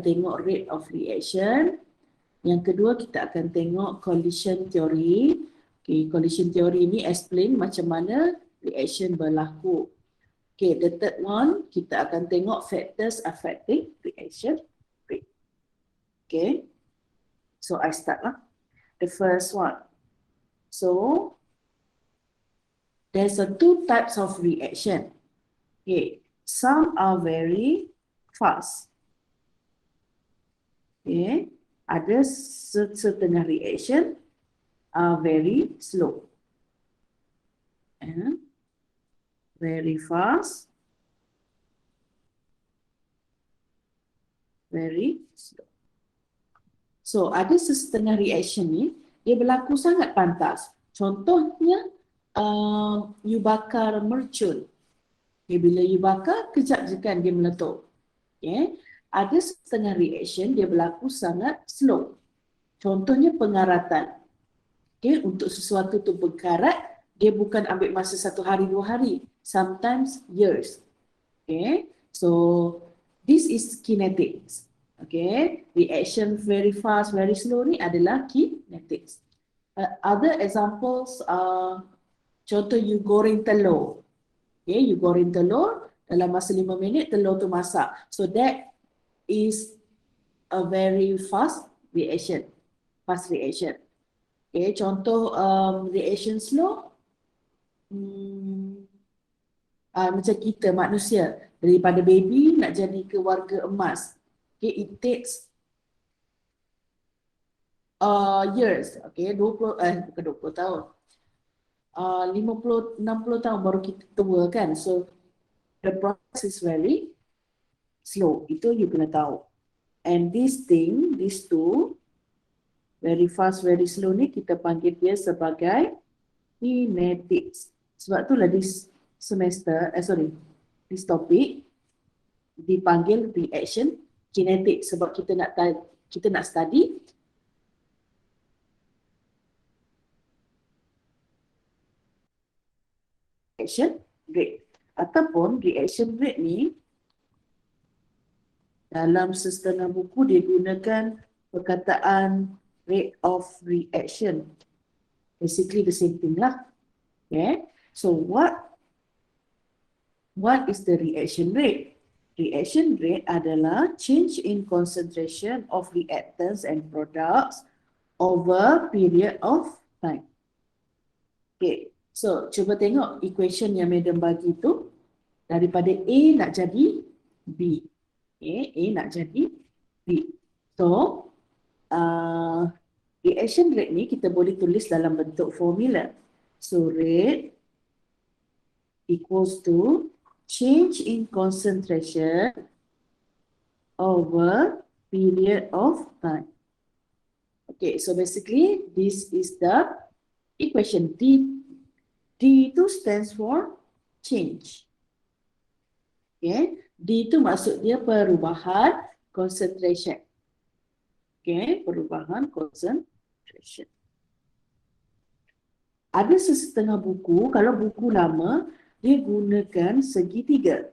tengok rate of reaction. Yang kedua, kita akan tengok collision theory. Okay, collision theory ni explain macam mana reaction berlaku. Okay, the third one, kita akan tengok factors affecting reaction rate. Okay, so I start lah. The first one. So, there's a two types of reaction. Okay, some are very fast. Okay, ada setengah reaction are very slow. And very fast, very slow. So, ada setengah reaction ni, dia berlaku sangat pantas. Contohnya, you bakar mercun. Okay, bila you bakar, kejap je kan dia meletup. Okay. Ada setengah reaction, dia berlaku sangat slow. Contohnya pengaratan. Okay, untuk sesuatu tu berkarat, dia bukan ambil masa 1 hari, 2 hari. Sometimes years. Okay, so this is kinetics. Okay, reaction very fast, very slow ni adalah kinetics. Other examples are, contoh you goreng telur. Okay, you goreng telur, dalam masa 5 minit telur tu masak. So that is a very fast reaction. Fast reaction. Okay, contoh reaction slow, macam kita manusia, daripada baby nak jadi ke warga emas. Okay, it takes years. Okay, bukan 20 tahun. 50, 60 tahun baru kita tua kan. So, the process is very slow. Itu you kena tahu. And this thing, these two, very fast, very slow ni kita panggil dia sebagai kinetics. Sebab itulah this semester, this topic dipanggil reaction kinetic sebab kita nak study reaction rate. Ataupun reaction rate ni dalam setengah buku dia gunakan perkataan rate of reaction. Basically the same thing lah. Okay. So what is the reaction rate? Reaction rate adalah change in concentration of reactants and products over period of time. Okay, so cuba tengok equation yang Madam bagi tu. Daripada A nak jadi B. Okay, A nak jadi B. So, reaction rate ni kita boleh tulis dalam bentuk formula. So, rate equals to change in concentration over period of time. Okay, so basically this is the equation. D itu stands for change. Okay, D itu maksud dia perubahan concentration. Okay, perubahan concentration. Ada setengah buku, kalau buku lama, dia gunakan segitiga.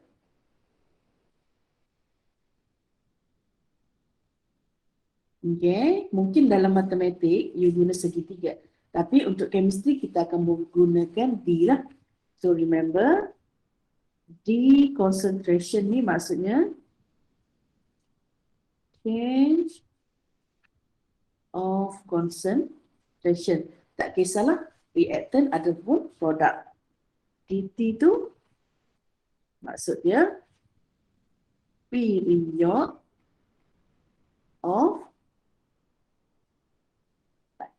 Okay, mungkin dalam matematik, you guna segitiga. Tapi untuk chemistry, kita akan menggunakan D lah. So remember, D concentration ni maksudnya change of concentration. Tak kisahlah, reactant ataupun produk. DT tu maksud dia period of time.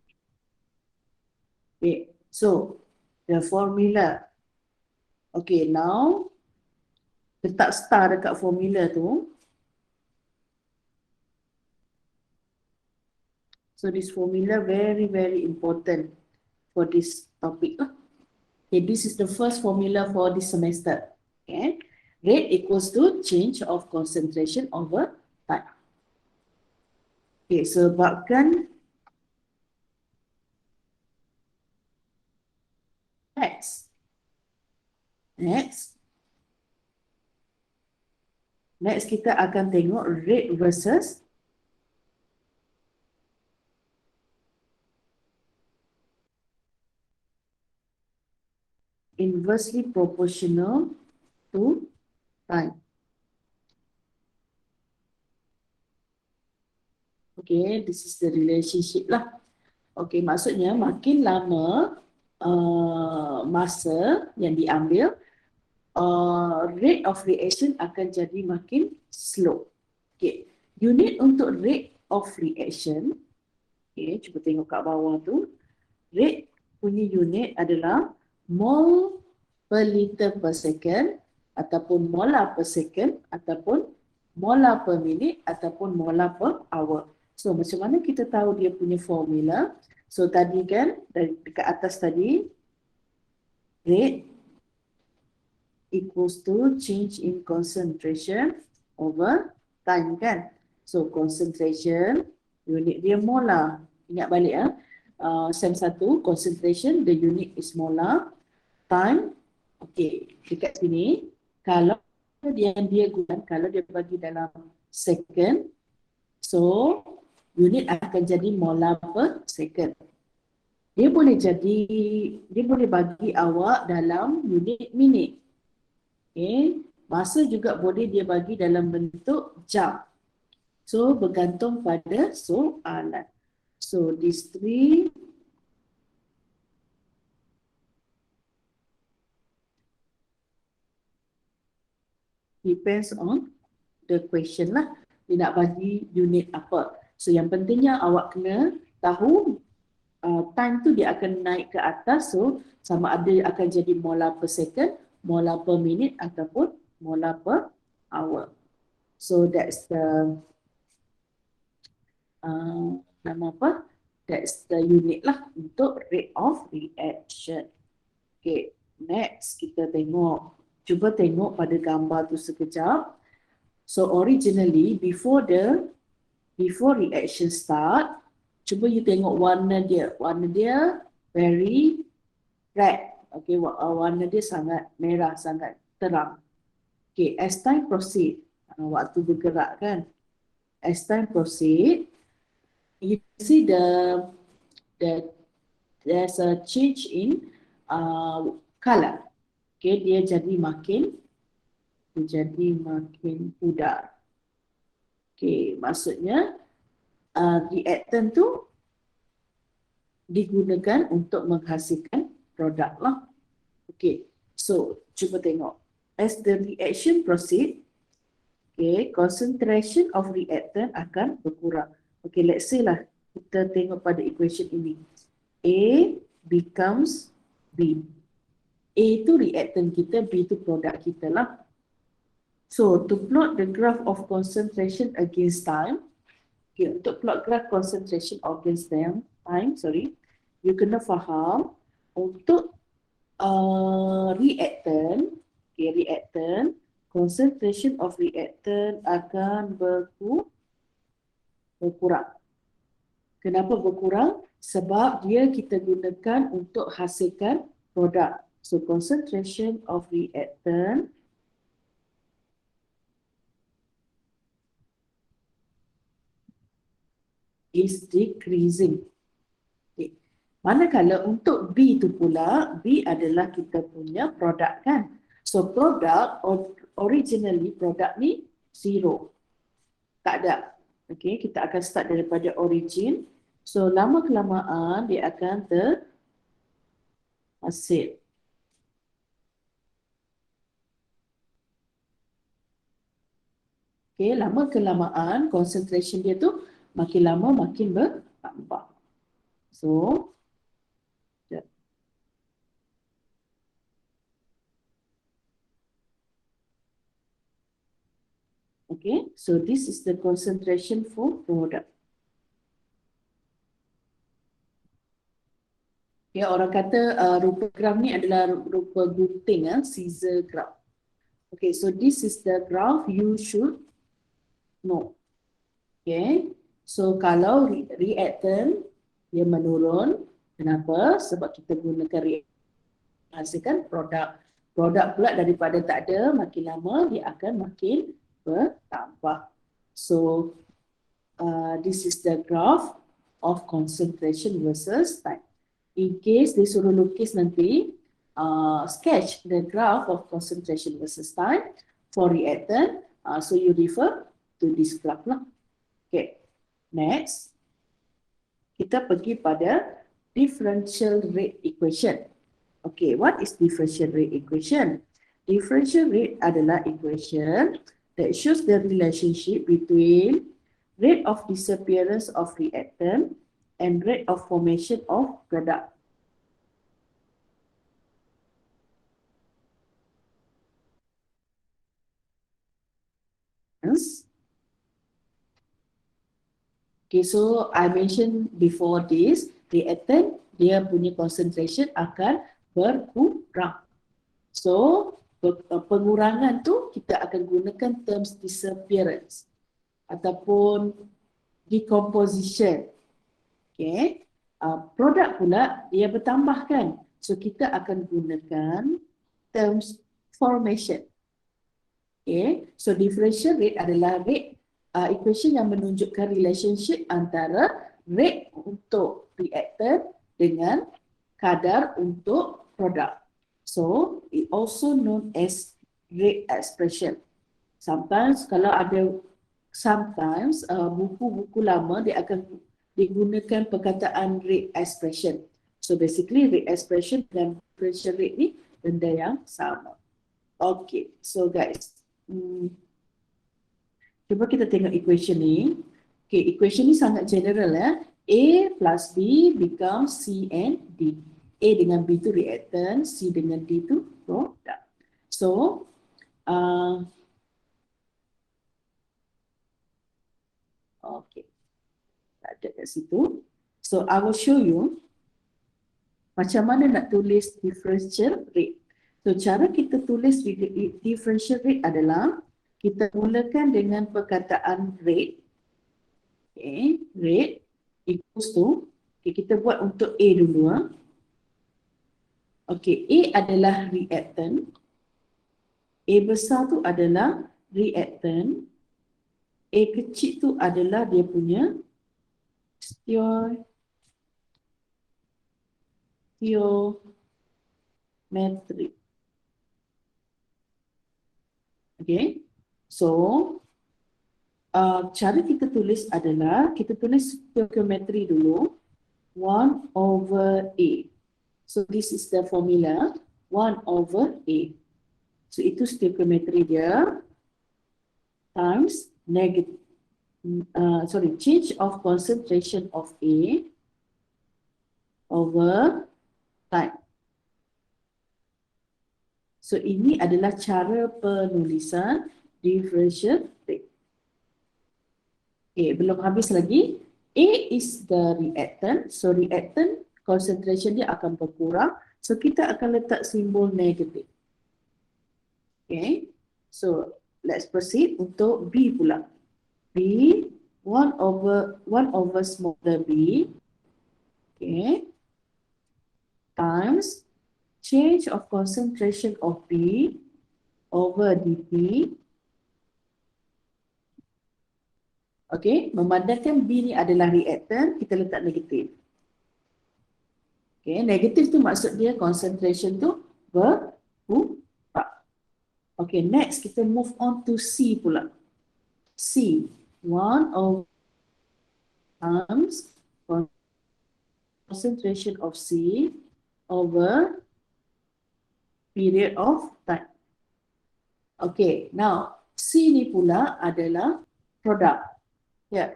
Okay, so the formula. Okay, now letak star dekat formula tu. So this formula very important for this topic lah. Okay, this is the first formula for this semester. Okay, rate equals to change of concentration over time. Okay, sebabkan X Next kita akan tengok rate versus inversely proportional to time. Okay, this is the relationship lah. Okay, maksudnya makin lama masa yang diambil, rate of reaction akan jadi makin slow. Okay, unit untuk rate of reaction, okay, cuba tengok kat bawah tu. Rate punya unit adalah mole per liter per second, ataupun molar per second, ataupun molar per minute, ataupun molar per hour. So macam mana kita tahu dia punya formula? So tadi kan dari dekat atas tadi, rate equals to change in concentration over time kan. So concentration, unit dia molar. Ingat balik SEM 1, concentration, the unit is molar. Time, okay, dekat sini, kalau dia guna, kalau dia bagi dalam second, so unit akan jadi molar per second. Dia boleh bagi awak dalam unit minit. Okay. Masa juga boleh dia bagi dalam bentuk jam. So bergantung pada soalan. So these three depends on the question lah. Dia nak bagi unit apa. So yang pentingnya awak kena tahu time tu dia akan naik ke atas. So sama ada akan jadi molar per second, molar per minute ataupun molar per hour. So that's the nama apa? That's the unit lah untuk rate of reaction. Okay, next kita tengok. Cuba tengok pada gambar tu sekejap. So originally before reaction start, cuba you tengok warna dia. Warna dia very red. Okay, warna dia sangat merah, sangat terang. Okay, as time proceed, waktu bergerak kan. As time proceed, you see there's a change in color. Okay, dia jadi makin pudar. Okay, maksudnya reactant tu digunakan untuk menghasilkan produk lah. Okay, so cuba tengok. As the reaction proceed, okay, concentration of reactant akan berkurang. Okay, let's say lah, kita tengok pada equation ini. A becomes B. A itu reactant kita, B itu produk kita lah. So, to plot the graph of concentration against time, okay, untuk plot graph concentration against time, you kena faham untuk reactant, okay, reactant, concentration of reactant akan berkurang. Kenapa berkurang? Sebab dia kita gunakan untuk hasilkan produk. So concentration of reactant is decreasing. Okay. Manakala untuk B tu pula, B adalah kita punya produk kan. So produk, originally produk ni zero. Tak ada. Okay, kita akan start daripada origin. So lama kelamaan dia akan terhasil. Okay, lama kelamaan concentration dia tu makin lama makin bertambah. So okay, so this is the concentration for product. Ya, orang kata rupa graf ni adalah rupa gunting, scissor graph. Okay, so this is the graph you should know. Okay, so kalau reactant dia menurun, kenapa? Sebab kita gunakan reactant hasilkan produk. Produk pula daripada tak ada, makin lama dia akan makin bertambah. So this is the graph of concentration versus time. In case disuruh lukis nanti, sketch the graph of concentration versus time for reactant. So you refer to this graph lah. Okay, next kita pergi pada differential rate equation. Okay, what is differential rate equation? Differential rate adalah equation that shows the relationship between rate of disappearance of reactant and rate of formation of product. Okay, so I mentioned before this, reactant dia punya concentration akan berkurang. So pengurangan tu kita akan gunakan terms disappearance ataupun decomposition. Okay, produk pula dia bertambahkan. So kita akan gunakan terms formation. Okay, so differential rate adalah rate equation yang menunjukkan relationship antara rate untuk reactant dengan kadar untuk produk. So it also known as rate expression. Sometimes kalau ada buku-buku lama dia akan digunakan perkataan rate expression. So basically rate expression dan differential rate ni benda yang sama. Okay, so guys, cuba kita tengok equation ni. Okay, equation ni sangat general ya. A plus B becomes C and D. A dengan B tu reactant, C dengan D tu product. So, okay, tak ada kat situ. So, I will show you macam mana nak tulis differential rate. So, cara kita tulis differential rate adalah kita mulakan dengan perkataan rate. Okay, rate equals to, okay, kita buat untuk A dulu. Okay, A adalah reactant. A besar tu adalah reactant. A kecil tu adalah dia punya stoichiometry. Okay, so cara kita tulis adalah kita tulis stoichiometry dulu 1 over A. So this is the formula 1 over A. So itu stoichiometry dia times change of concentration of A over time. So ini adalah cara penulisan differential rate. Okay, belum habis lagi. A is the reactant. So reactant concentration dia akan berkurang. So kita akan letak simbol negatif. Okay, so let's proceed untuk B pula. B 1 over smaller b, okay, times change of concentration of B over dt. Okay, memandangkan B ni adalah reactant, kita letak negatif. Okay, negatif tu maksud dia concentration tu berkurang. Okay, next kita move on to C pula. C 1 over times concentration of C over period of time. Okay, now C ni pula adalah produk. Ya, yeah.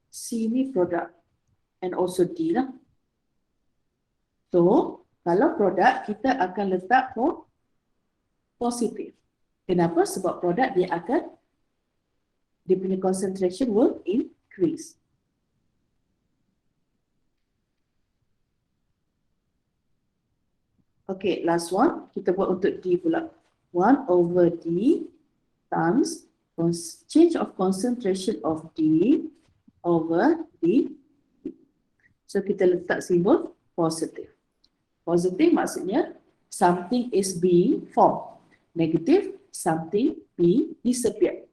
C ni produk and also D lah. So, kalau produk kita akan letak positif. Kenapa? Sebab produk dia punya concentration will increase. Okay, last one. Kita buat untuk D pula. 1 over D times change of concentration of D over D. So, kita letak simbol positif. Positif maksudnya something is being formed. Negative, something being disappeared.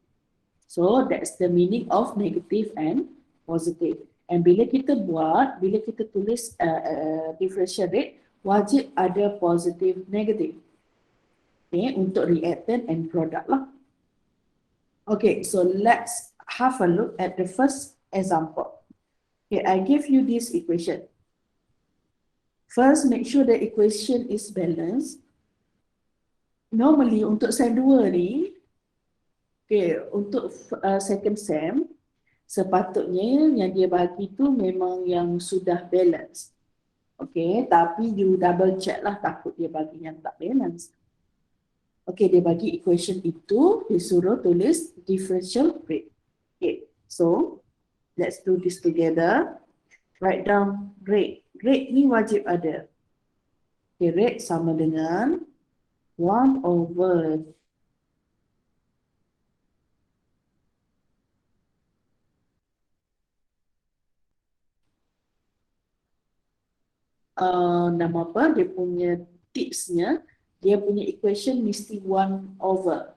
So that's the meaning of negative and positive. And bila kita tulis differential rate, wajib ada positive, negative. Okay, untuk reactant and product lah. Okay, so let's have a look at the first example. Okay, I give you this equation. First, make sure the equation is balanced. Normally untuk SEM 2 ni, okay, untuk second SEM, sepatutnya yang dia bagi tu memang yang sudah balance. Okay, tapi you double check lah, takut dia bagi yang tak balance. Okay, dia bagi equation itu, dia suruh tulis differential rate. Okay, so let's do this together. Write down rate. Rate ni wajib ada. Okay, rate sama dengan 1 over nama apa, dia punya tipsnya, dia punya equation mesti 1 over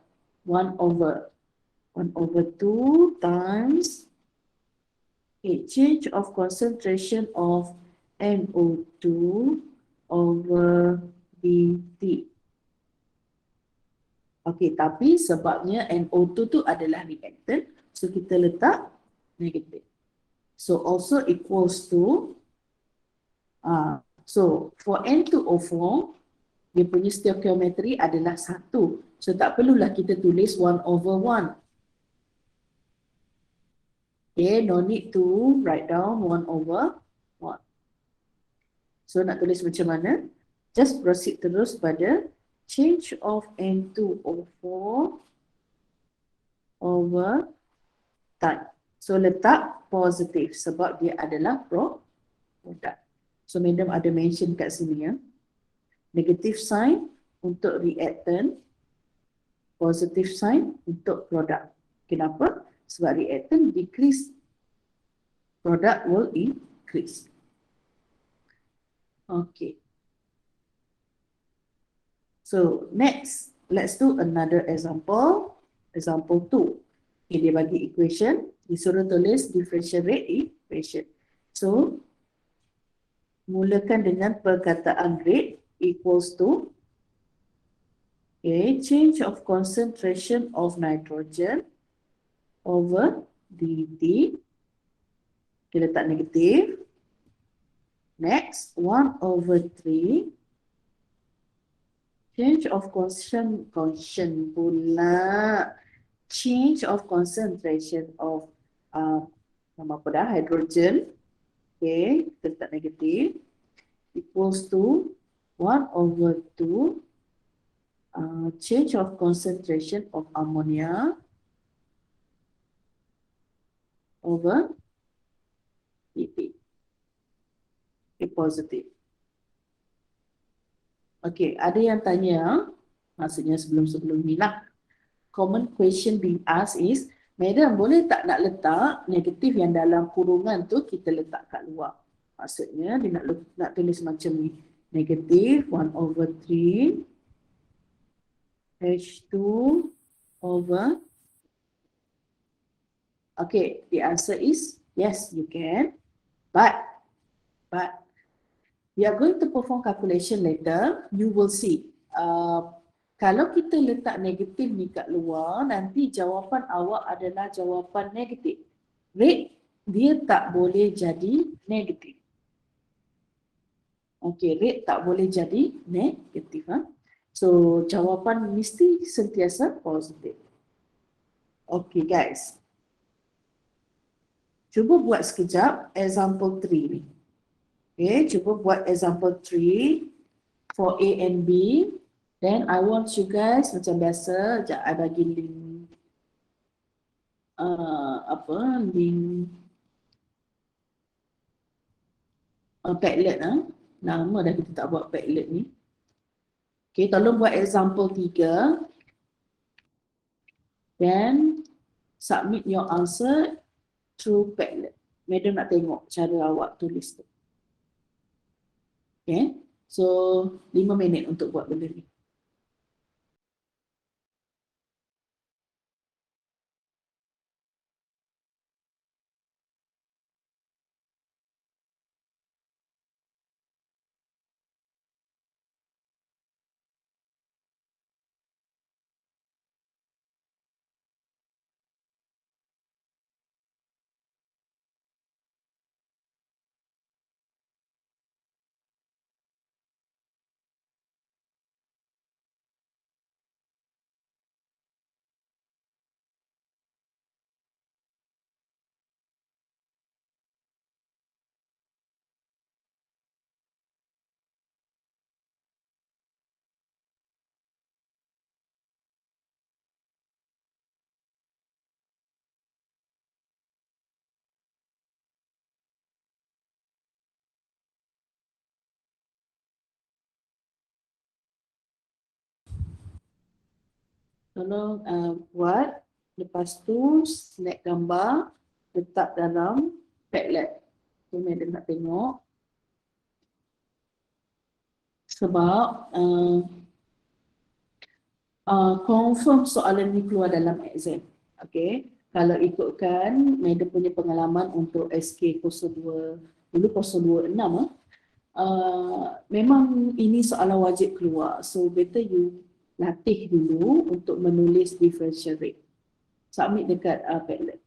2 times change of concentration of NO2 over dt. Okay, tapi sebabnya NO2 tu adalah reactant, so kita letak negative. So also equals to so for N2O4, dia punya stoichiometry adalah 1. So tak perlulah kita tulis 1 over 1. Okay, no need to write down 1 over 1. So nak tulis macam mana? Just proceed terus pada change of N2O4 over time. So letak positif sebab dia adalah product. So madam ada mention kat sini ya. Negative sign untuk reactant, positive sign untuk product. Kenapa? Sebab reactant decrease, product will increase. Okay. So next, let's do another example. Example 2. Okay, dia bagi equation, disuruh tulis differential rate equation. So mulakan dengan perkataan rate equals to change of concentration of nitrogen over dt. Kita letak negatif. Next, 1 over 3 change of change of concentration of nama apa dah, hydrogen. Okay, kita letak negatif, equals to 1 over 2 change of concentration of ammonia over dt. Okay, positive. Okay, ada yang tanya, maksudnya sebelum ni lah, common question being asked is, madam boleh tak nak letak negatif yang dalam kurungan tu kita letak kat luar? Maksudnya dia nak tulis macam ni, negatif 1 over 3 H2 over. Okay, the answer is yes, you can, but we are going to perform calculation later. You will see. Kalau kita letak negatif ni kat luar, nanti jawapan awak adalah jawapan negatif. Rate dia tak boleh jadi negatif. Okay, rate tak boleh jadi negatif. So jawapan mesti sentiasa positif. Okay guys. Cuba buat sekejap example 3 ni. Okay, cuba buat example 3 for A and B. Then I want you guys macam biasa, sekejap I bagi link link Padlet Lama dah kita tak buat Padlet ni. Okay, tolong buat example 3. Then submit your answer through Padlet. Madam nak tengok cara awak tulis tu. Okay, so 5 minit untuk buat benda ni. Tolong buat, lepas tu select gambar, letak dalam Padlet. So, Madam nak tengok sebab confirm soalan ni keluar dalam exam. Okay. Kalau ikutkan Madam punya pengalaman untuk SK02, dulu 026 memang ini soalan wajib keluar. So better you latih dulu untuk menulis differential rate. Submit dekat Padlet.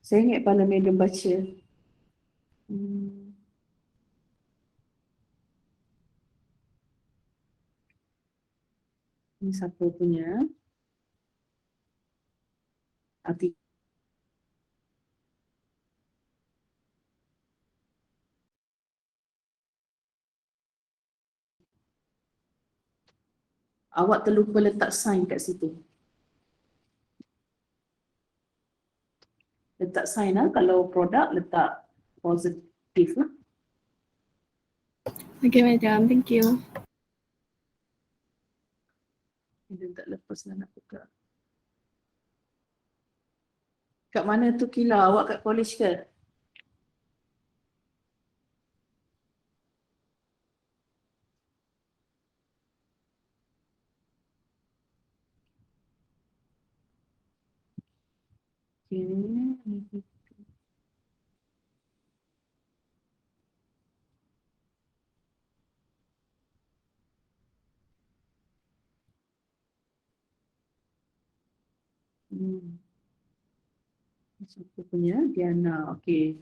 Saya ingat pada Madam baca. Ini siapa punya? Arti. Awak terlupa letak sign kat situ. Letak sign lah. Kalau produk letak positif lah. Okay, Madam. Thank you. Dia tak lepas lah nak buka. Kat mana tu Kila? Awak kat college ke? Okay. Siapa punya? Diana. Okay.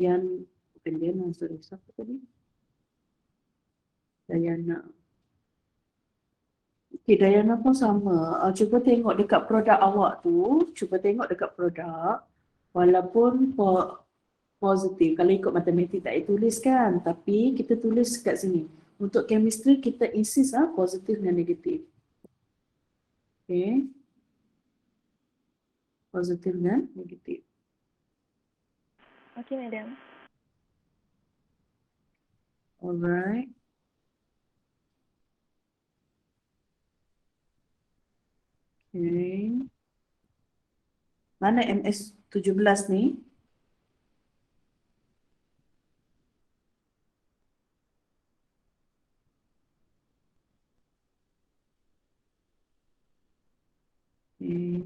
Bukan Diana, sorry. Siapa tadi? Diana. Okay, Diana pun sama. Cuba tengok dekat produk awak tu. Cuba tengok dekat produk. Walaupun positif. Kalau ikut matematik tak ditulis kan. Tapi kita tulis kat sini. Untuk chemistry kita insist positif dan negatif. Okay. Positif dan negatif. Okay, madam. Alright. Okay. Mana MS17 ni? Okay.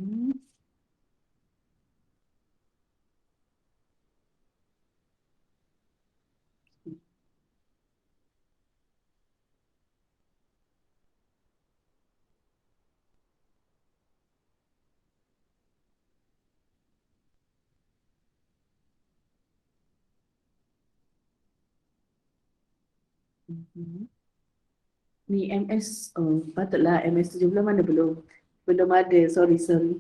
Mhm. Ni MS, oh patutlah MS17 mana belum? Belum ada, sorry. Okay.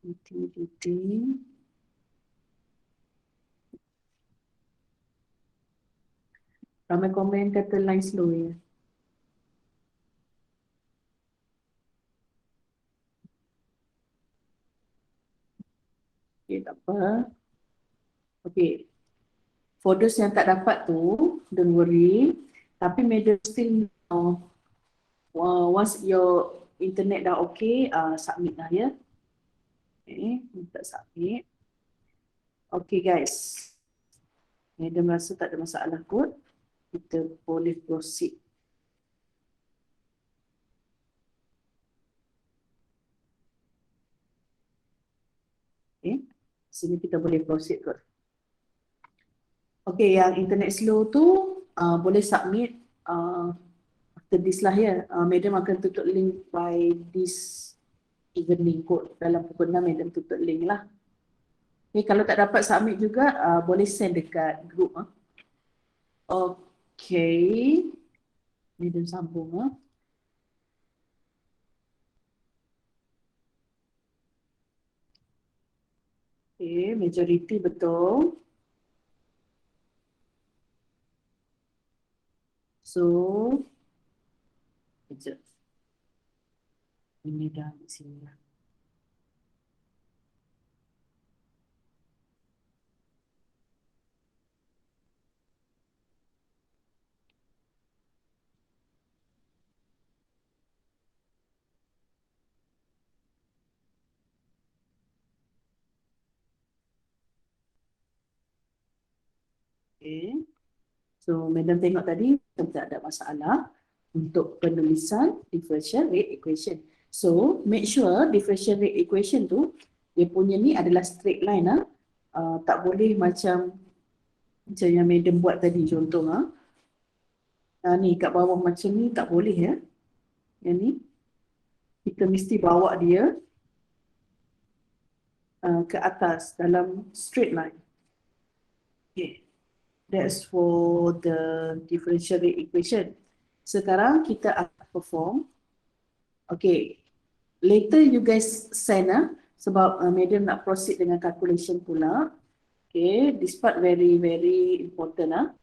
Duty. Ramai komen kata line slow ya. Okay, tak apa. Okay. For those yang tak dapat tu, don't worry. Tapi madam still once your internet dah okay, submit lah ya. Okay, minta submit. Okay guys. Madam rasa tak ada masalah kot. Kita boleh proceed. Okay. Sini kita boleh proceed kot. Okay, yang internet slow tu boleh submit after this lah ya. Madam akan tutup link by this evening kot. Dalam pukul 6 madam tutup link lah. Okay, kalau tak dapat submit juga boleh send dekat group. Okay. Madam sambung. Okay, majority betul. So, kejap. Ini dah di sini lah. Okay. So, Madam tengok tadi, tak ada masalah untuk penulisan differential rate equation. So, make sure differential rate equation tu, dia punya ni adalah straight line. Tak boleh macam yang Madam buat tadi contoh. Ni kat bawah macam ni tak boleh ya. Yang ni, kita mesti bawa dia ke atas dalam straight line. Okay. That's for the differential rate equation. Sekarang kita akan perform. Okay. Later you guys send sebab Madam nak proceed dengan calculation pula. Okay. This part very important.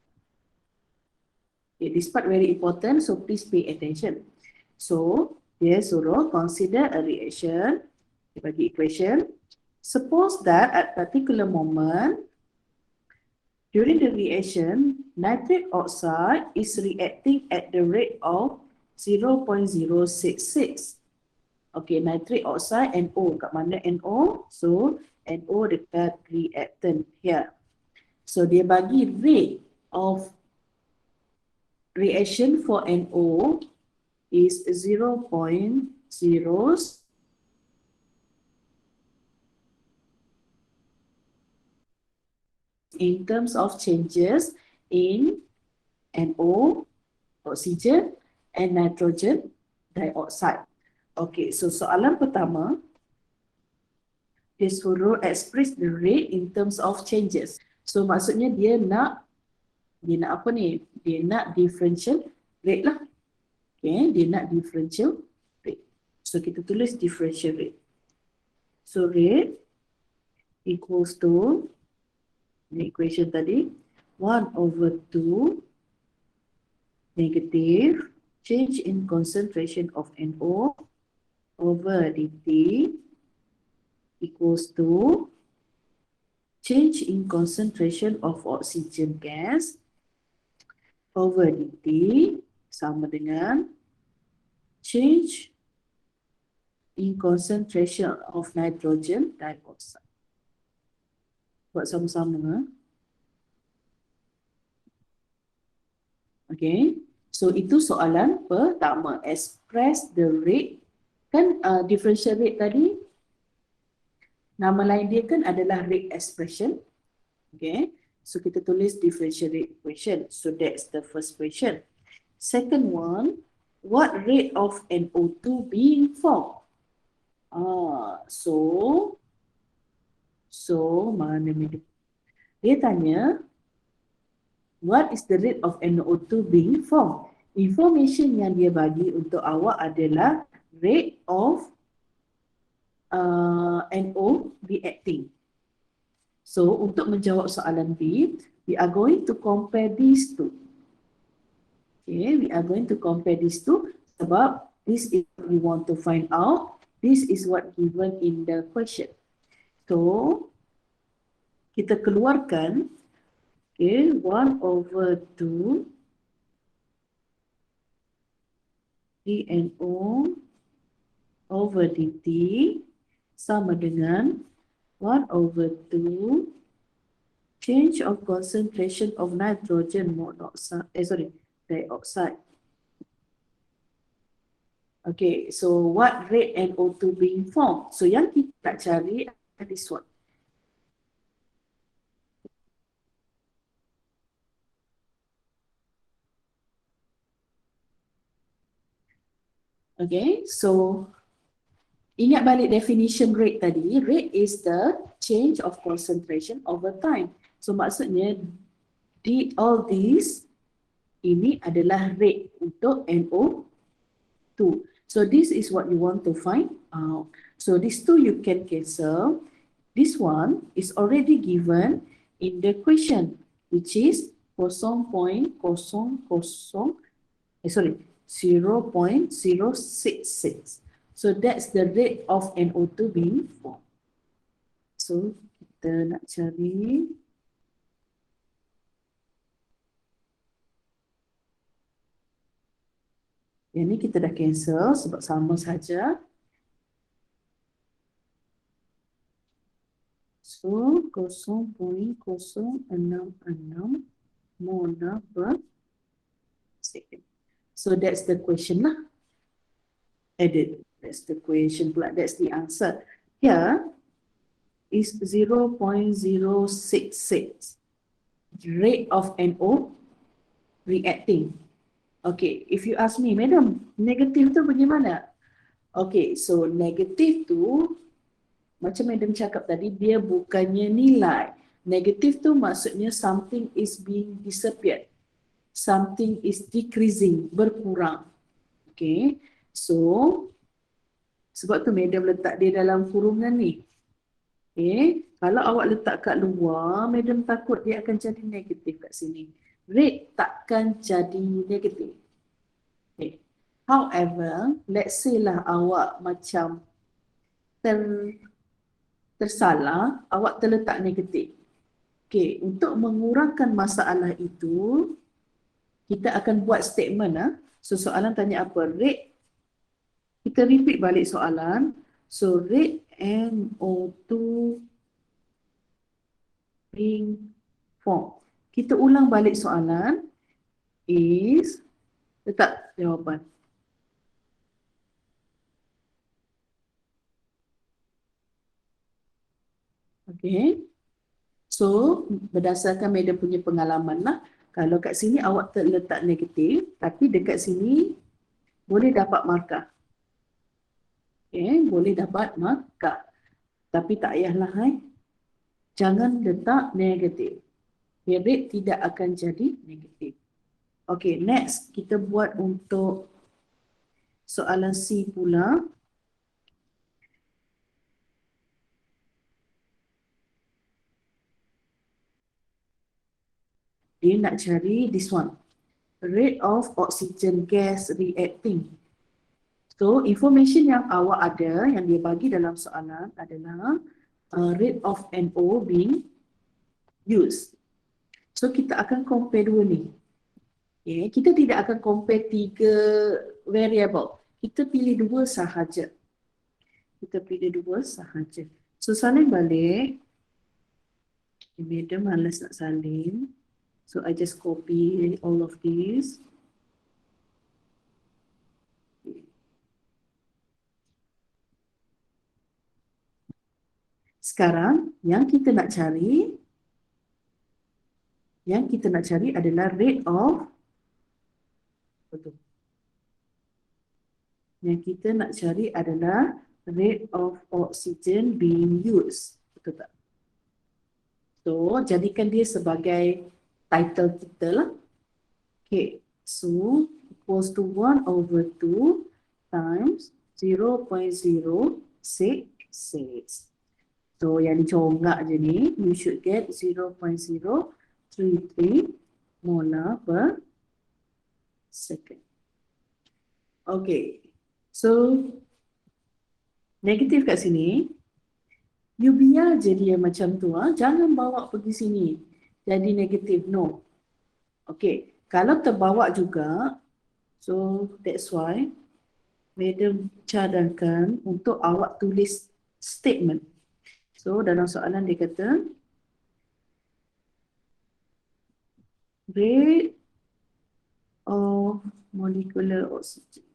Okay. This part very important. So please pay attention. So dia suruh consider a reaction. Dia bagi equation. Suppose that at particular moment during the reaction, nitric oxide is reacting at the rate of 0.066. Okay, nitric oxide NO. Kat mana NO? So, NO dekat reactant here. So, dia bagi rate of reaction for NO is 0.0. In terms of changes in NO, oxygen, and nitrogen dioxide. Okay, so soalan pertama, dia suruh express the rate in terms of changes. So maksudnya dia nak apa ni? Dia nak differential rate lah. Okay, dia nak differential rate. So kita tulis differential rate. So rate equals to the equation tadi 1/2 negative change in concentration of NO over dt equals to change in concentration of oxygen gas over dt sama dengan change in concentration of nitrogen dioxide. Buat sama-sama. Okay. So itu soalan pertama. Express the rate. Kan differential rate tadi, nama lain dia kan adalah rate expression. Okay. So kita tulis differential rate equation. So that's the first question. Second one, what rate of NO2 being formed? So mana ni? Dia tanya, what is the rate of NO2 being formed? Information yang dia bagi untuk awak adalah rate of NO reacting. So untuk menjawab soalan B, we are going to compare these two. Okay, we are going to compare these two sebab this is what we want to find out. This is what given in the question. So kita keluarkan, okay, 1/2 dNO over dt sama dengan 1/2 change of concentration of nitrogen monoxide, dioxide. Okay, so what rate NO2 being formed? So yang kita nak cari adalah this one. Okay, so ingat balik definition rate tadi. Rate is the change of concentration over time. So maksudnya all these ini adalah rate untuk NO2. So this is what you want to find out. So these two you can cancel. This one is already given in the question, which is 0.066. So that's the rate of NO2 being formed. So kita nak cari yang ni, kita dah cancel sebab sama saja. So 0.066 mol per second. So that's the question lah. Added. That's the question pula. That's the answer. Here is 0.066 rate of NO reacting. Okay, if you ask me, madam, negatif tu bagaimana? Okay, so negatif tu macam madam cakap tadi, dia bukannya nilai. Negatif tu maksudnya something is being disappeared. Something is decreasing, berkurang. Okay, so sebab tu madam letak dia dalam kurungan ni. Okay, kalau awak letak kat luar, madam takut dia akan jadi negatif kat sini. Rate takkan jadi negatif. Okay. However, let's say lah awak macam tersalah, awak terletak negatif. Okay, untuk mengurangkan masalah itu, kita akan buat statement. So soalan tanya apa? Rate, kita repeat balik soalan. So rate NO2 being formed. Kita ulang balik soalan is, letak jawapan. Okay. So berdasarkan madam punya pengalaman lah, kalau kat sini awak terletak negatif, tapi dekat sini boleh dapat markah. Okay, boleh dapat markah. Tapi tak payahlah, jangan letak negatif. Rate tidak akan jadi negatif. Okay, next kita buat untuk soalan C pula. Dia nak cari this one. Rate of oxygen gas reacting. So, information yang awak ada, yang dia bagi dalam soalan adalah rate of NO being used. So, kita akan compare dua ni. Okay. Kita tidak akan compare 3 variable. Kita pilih 2 sahaja. So, salin balik. Madam malas nak salin. So, I just copy all of these. Sekarang, yang kita nak cari adalah rate of oxygen being used. Betul tak? So, jadikan dia sebagai title kita lah. Okay, so equals to 1/2 times 0.066. So, yang dicongak je ni, you should get 0.033 molar per second. Okay, so negatif kat sini, you biar je dia macam tu, jangan bawa pergi sini jadi negatif, no. Okay, kalau terbawa juga, so that's why Madam cadangkan untuk awak tulis statement. So dalam soalan dia kata rate of molecular oxygen.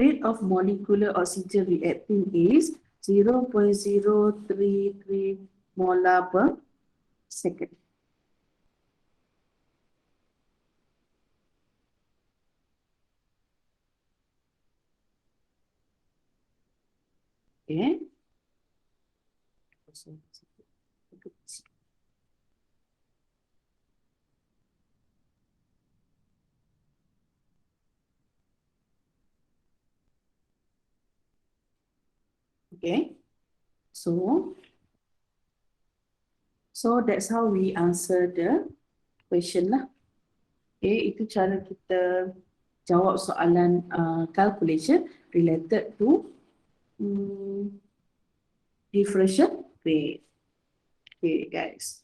Rate of molecular oxygen reacting is 0.033 molar per second. Okay. Okay. So that's how we answer the question lah. Okay, itu cara kita jawab soalan calculation related to differential rate. Okay, guys.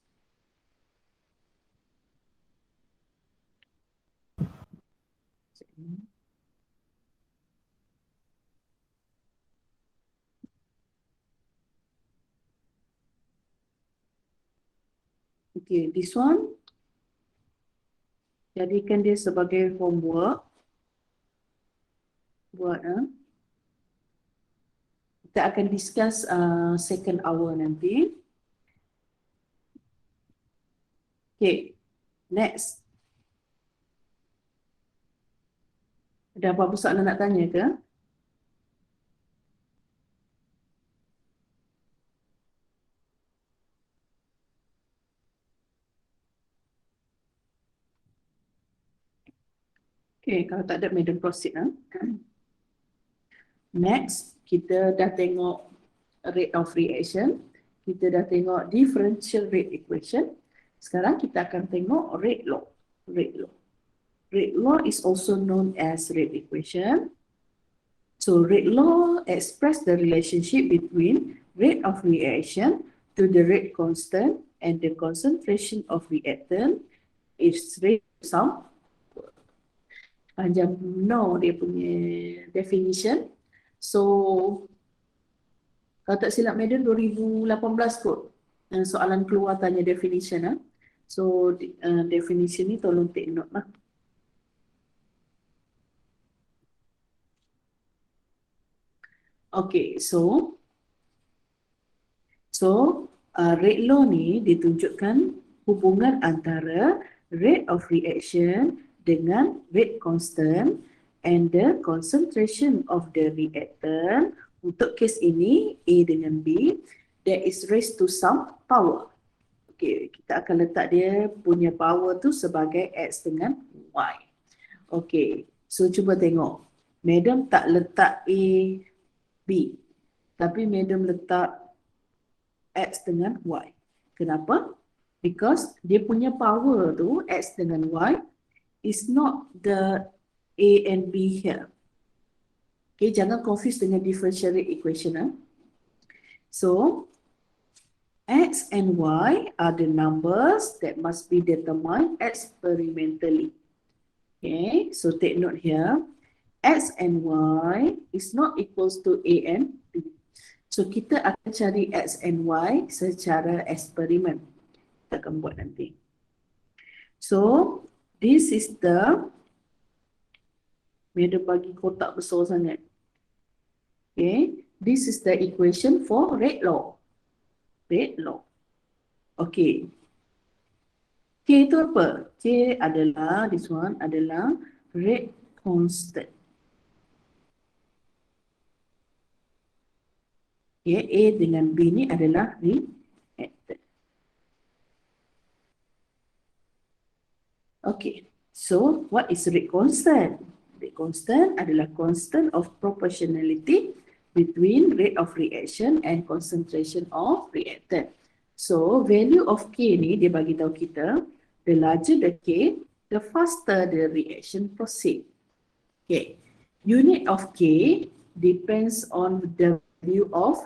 Okay, this one jadikan dia sebagai homework. Buat kita akan discuss second hour nanti. Okay, next. Ada apa-apa soalan nak tanya ke? Okay, kalau tak ada, madam proceed. Next, kita dah tengok rate of reaction. Kita dah tengok differential rate equation. Sekarang kita akan tengok rate law. Rate law is also known as rate equation. So rate law express the relationship between rate of reaction to the rate constant and the concentration of reactant is rate sum. Panjang no dia punya definition. So kalau tak silap madam 2018 kot soalan keluar tanya definition. So definition ni tolong take note lah. Okay, so rate law ni ditunjukkan hubungan antara rate of reaction dengan rate constant and the concentration of the reactant. Untuk kes ini A dengan B, there is raised to some power. Okay, kita akan letak dia punya power tu sebagai X dengan Y. Okay, so cuba tengok. Madam tak letak A, B. Tapi madam letak X dengan Y. Kenapa? Because dia punya power tu, X dengan Y, is not the A and B here. Okay, jangan confuse dengan differential rate equation. So, X and Y are the numbers that must be determined experimentally. Okay, so take note here. X and Y is not equals to A and B. So, kita akan cari X and Y secara eksperimen. Kita akan buat nanti. So, this is the, dia bagi kotak besar sangat. Okay, this is the equation for rate law. Rate law. Okay. K itu apa? K adalah, this one adalah rate constant. Okay, A dengan B ni adalah reactant. Okay, so what is rate constant? Rate constant adalah constant of proportionality between rate of reaction and concentration of reactant. So value of K ni dia bagi tahu kita, the larger the K, the faster the reaction proceed. Okay, unit of K depends on the value of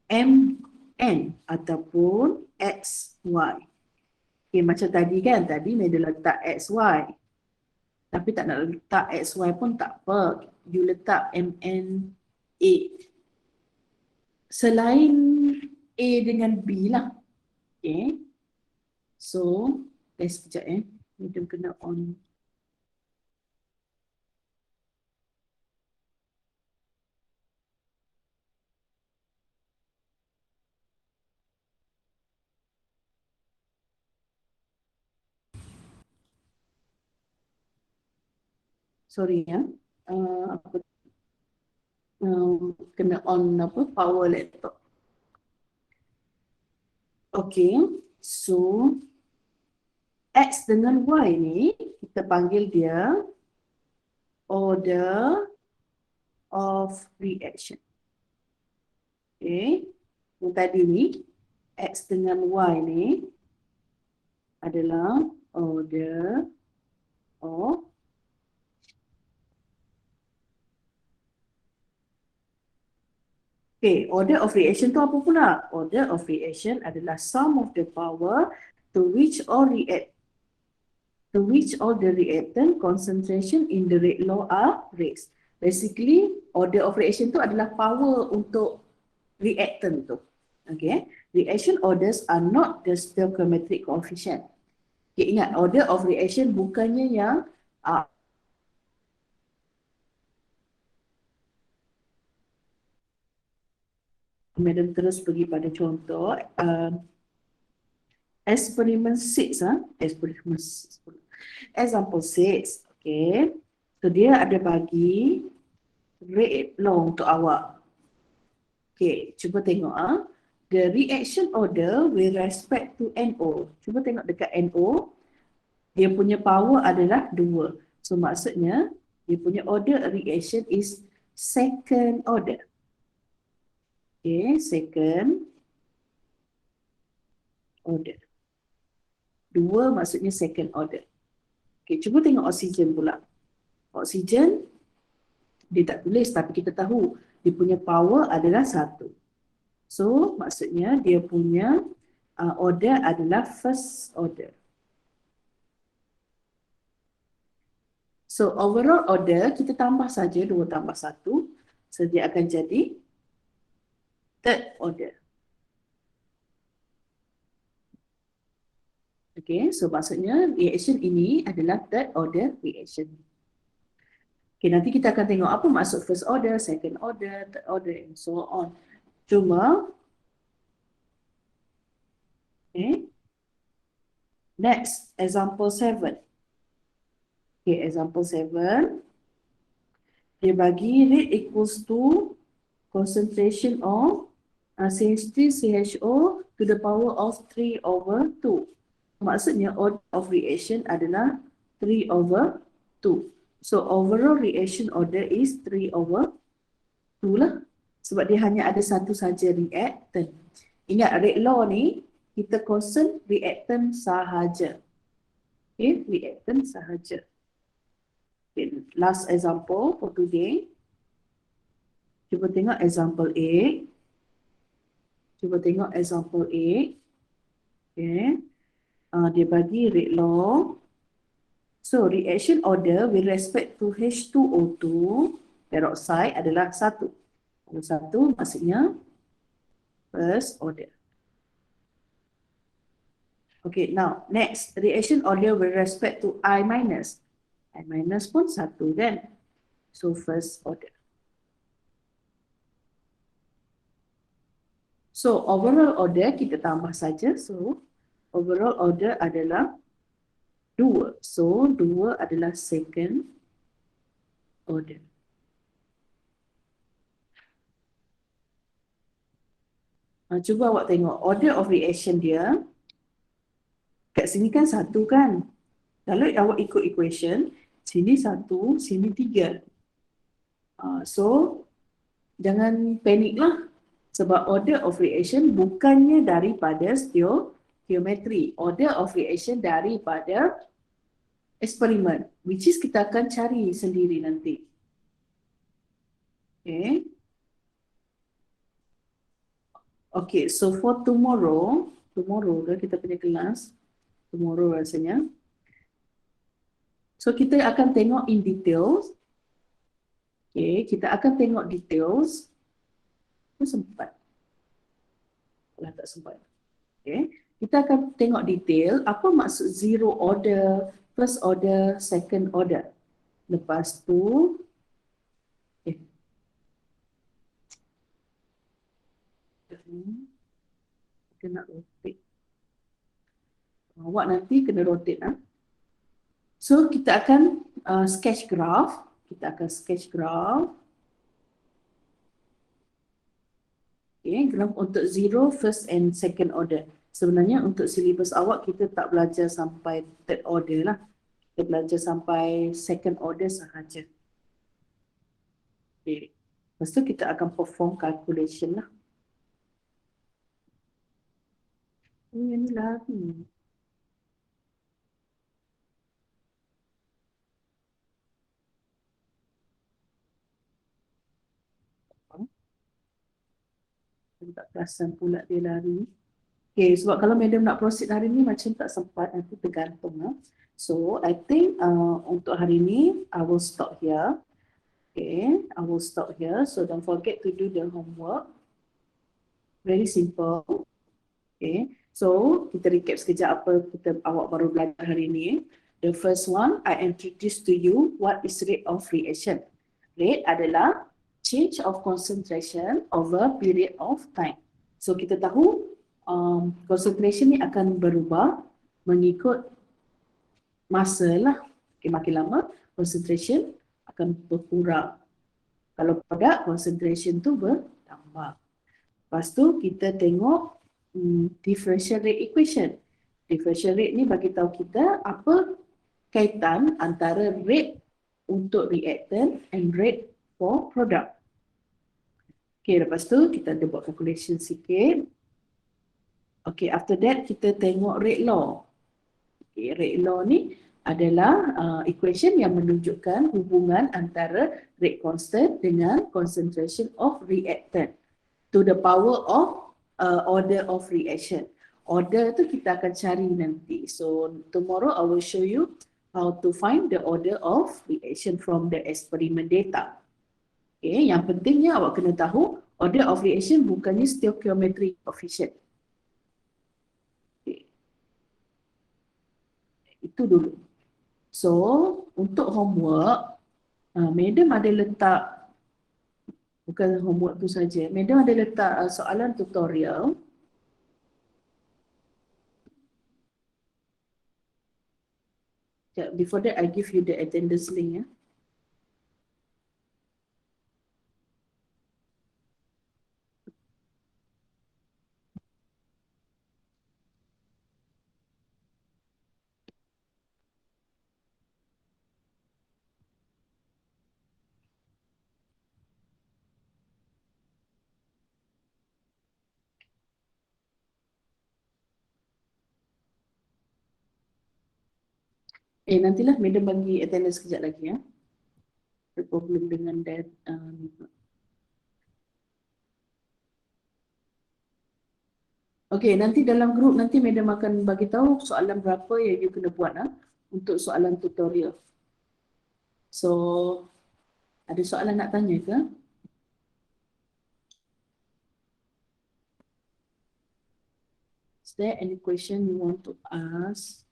Mn ataupun XY. Okay, macam tadi kan, tadi dia letak XY. Tapi tak nak letak XY pun tak apa. You letak MNA. Selain A dengan B lah. Okay. So, sekejap Medium kena on. Sorry kena on power laptop. Okay, so X dengan Y ni kita panggil dia order of reaction. Okay, yang tadi ni X dengan Y ni adalah order of okay, order of reaction tu apa pula? Order of reaction adalah sum of the power to which all the reactant concentration in the rate law are raised. Basically, order of reaction tu adalah power untuk reactant tu. Okay, reaction orders are not the stoichiometric coefficient. Okay, ingat, order of reaction bukannya yang Madam terus pergi pada contoh experiment 6 experiment 6. Example 6. Okay, so dia ada bagi rate law untuk awak. Okay, cuba tengok the reaction order with respect to NO. Cuba tengok dekat NO, dia punya power adalah 2. So maksudnya dia punya order reaction is second order. Okay, second order. 2 maksudnya second order. Okay, cuba tengok oksigen pula. Oksigen, dia tak tulis tapi kita tahu dia punya power adalah 1. So, maksudnya dia punya order adalah first order. So, overall order kita tambah saja 2 tambah 1. So, dia akan jadi third order. Okay, so maksudnya reaction ini adalah third order reaction. Okay, nanti kita akan tengok apa maksud first order, second order, third order and so on. Cuma, okay, next, example 7. Okay, example 7. Dia bagi rate equals to concentration of CH3CHO to the power of 3/2. Maksudnya order of reaction adalah 3/2. So overall reaction order is 3/2 lah. sebab dia hanya ada satu saja reactant. Ingat rate law ni kita concern reactant sahaja. Okay, reactant sahaja. Okay, last example for today. Cuba tengok example A. Cuba tengok example A. Okay. Dia bagi rate law. So, reaction order with respect to H2O2 peroxide adalah 1. Kalau 1 maksudnya first order. Okay, now next reaction order with respect to I minus. I minus pun 1 kan? So, first order. So, overall order kita tambah saja. So, overall order adalah 2. So, 2 adalah second order. Cuba awak tengok order of reaction dia. Kat sini kan 1 kan? Kalau awak ikut equation, sini 1, sini 3. So, jangan panik lah. Sebab order of reaction bukannya daripada stoichiometry. Order of reaction daripada eksperimen. Which is kita akan cari sendiri nanti. Okay. Okay, so for tomorrow dah kita punya kelas. Tomorrow rasanya. So kita akan tengok in details. Okay, kita akan tengok details. Sempat. Lah tak sempat. Okay. Kita akan tengok detail apa maksud zero order, first order, second order. Lepas tu, kita nak rotate. Awak nanti kena rotate. So, kita akan sketch graph. Kita akan sketch graph. Okay, graph untuk zero, first and second order. Sebenarnya untuk silibus awak kita tak belajar sampai third order lah. Kita belajar sampai second order sahaja. Okay. Lepas tu kita akan perform calculation lah. Ini lagi. Saya tak perasan pula dia lari. Okay, sebab kalau madam nak proceed hari ni macam tak sempat, nanti tergantung lah. So, I think untuk hari ni, I will stop here. Okay, I will stop here. So, don't forget to do the homework. Very simple. Okay, so kita recap sekejap apa awak baru belajar hari ni. The first one, I introduce to you what is rate of reaction. Rate adalah change of concentration over period of time. So kita tahu concentration ni akan berubah mengikut masa lah. Okay, makin lama concentration akan berkurang. Kalau produk concentration tu bertambah. Lepas tu kita tengok differential rate equation. Differential rate ni bagi tahu kita apa kaitan antara rate untuk reactant and rate for product. Okay, lepas tu kita ada buat calculation sikit. Okay, after that kita tengok rate law. Okay, rate law ni adalah equation yang menunjukkan hubungan antara rate constant dengan concentration of reactant to the power of order of reaction. Order tu kita akan cari nanti. So tomorrow I will show you how to find the order of reaction from the experiment data. Okay, yang pentingnya awak kena tahu order of reaction bukannya stoichiometry coefficient. Okay. Itu dulu. So untuk homework, madam ada letak, bukan homework tu saja, madam ada letak soalan tutorial. Before that, I give you the attendance link. Nantilah madam bagi attendance sekejap lagi ya. Ada problem dengan that. Okey, nanti dalam grup nanti madam akan bagi tahu soalan berapa yang you kena buat untuk soalan tutorial. So, ada soalan nak tanya ke? Is there any question you want to ask?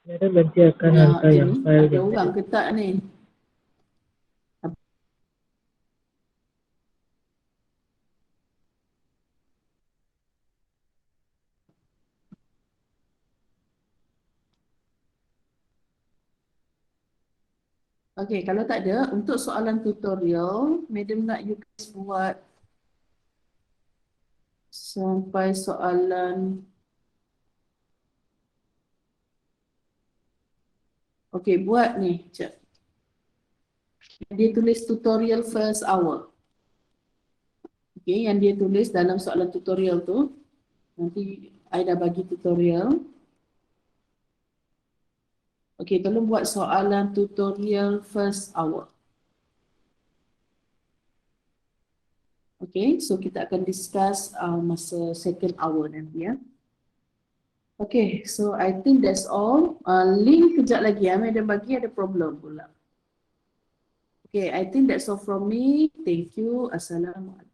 Madam nanti akan Ya, hantar yang Jenny, file ada yang orang ke tak ni? Okey, kalau tak ada, untuk soalan tutorial, madam nak you guys buat sampai soalan. Okey, buat ni, sekejap. Dia tulis tutorial first hour. Okey, yang dia tulis dalam soalan tutorial tu, nanti I dah bagi tutorial. Okey, tolong buat soalan tutorial first hour. Okey, so kita akan discuss masa second hour nanti ya. Okay, so I think that's all. Link kejap lagi ya, madam bagi ada problem pula. Okay, I think that's all from me. Thank you. Assalamualaikum.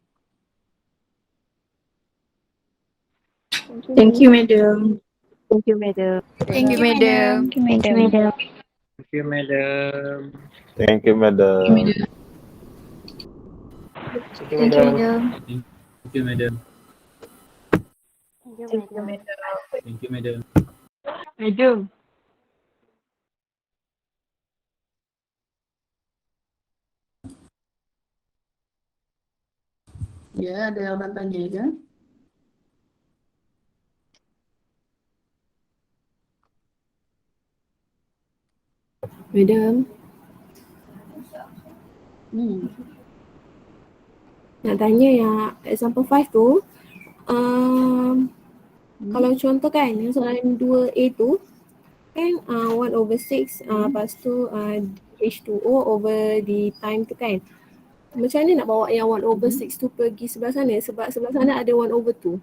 Thank you, madam. Thank you, madam. Thank you, madam. Thank you, madam. Thank you, madam. Thank you, madam. Thank you, Thank you, madam. Thank you, madam. Thank you, madam. Thank you, madam. madam. Ya, ada orang tanya kan? Madam, nak tanya yang example 5 tu, kalau contoh kan yang soalan 2A tu kan 1/6 lepas tu H2O over the time tu kan. Macam mana nak bawa yang 1/6 tu pergi sebelah sana sebab sebelah sana ada 1/2.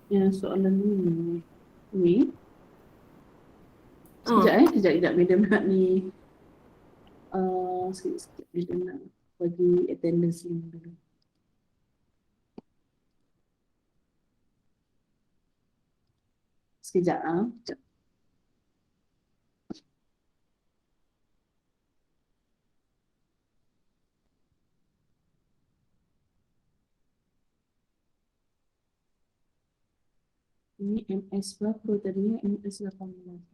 Ya, soalan ni. Sekejap, madam nak ni. Sekejap, madam nak bagi attendance ni dulu. Sekejap, sekejap. Ini MS berapa tadinya? MS 18.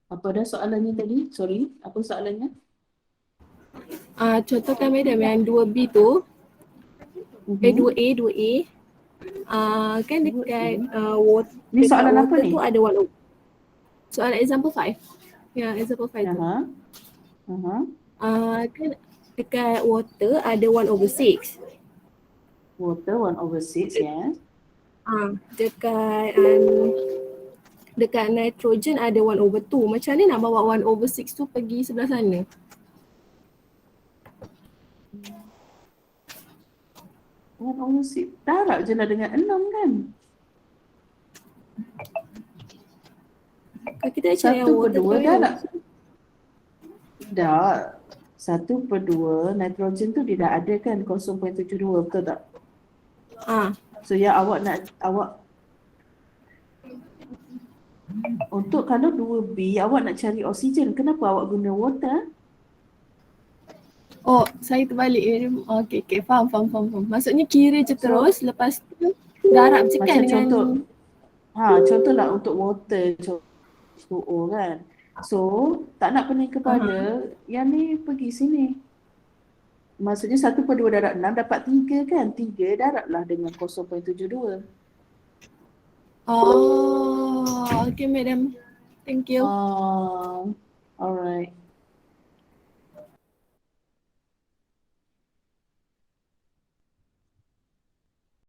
Apa dah soalannya tadi? Sorry, apa soalannya? Contohkan madam yang 2B tu, 2A kan dekat Ni soalan apa water ni? tu ada 1/2. Soalan example 5. Ya, example 5 tu. Kan dekat water ada 1/6. Water 1/6, ya. Dekat nitrogen ada 1/2. Macam mana nak bawa 1/6 tu pergi sebelah sana? Darab je lah dengan 6 kan? Kalau kita cari yang 1/2 water tu darab. Dah. 1/2 nitrogen tu dia dah ada kan 0.72, betul tak? So yang awak untuk kalau 2B awak nak cari oksigen, kenapa awak guna water? Oh, saya terbalik. Okay, faham. Maksudnya kira je terus, lepas tu darab je kan dengan contohlah untuk water H2O kan. So tak nak pening kepala, yang ni pergi sini. Maksudnya 1/2 darab 6 dapat 3 kan? 3 darablah dengan 0.72. Oh, okay madam. Thank you. Alright.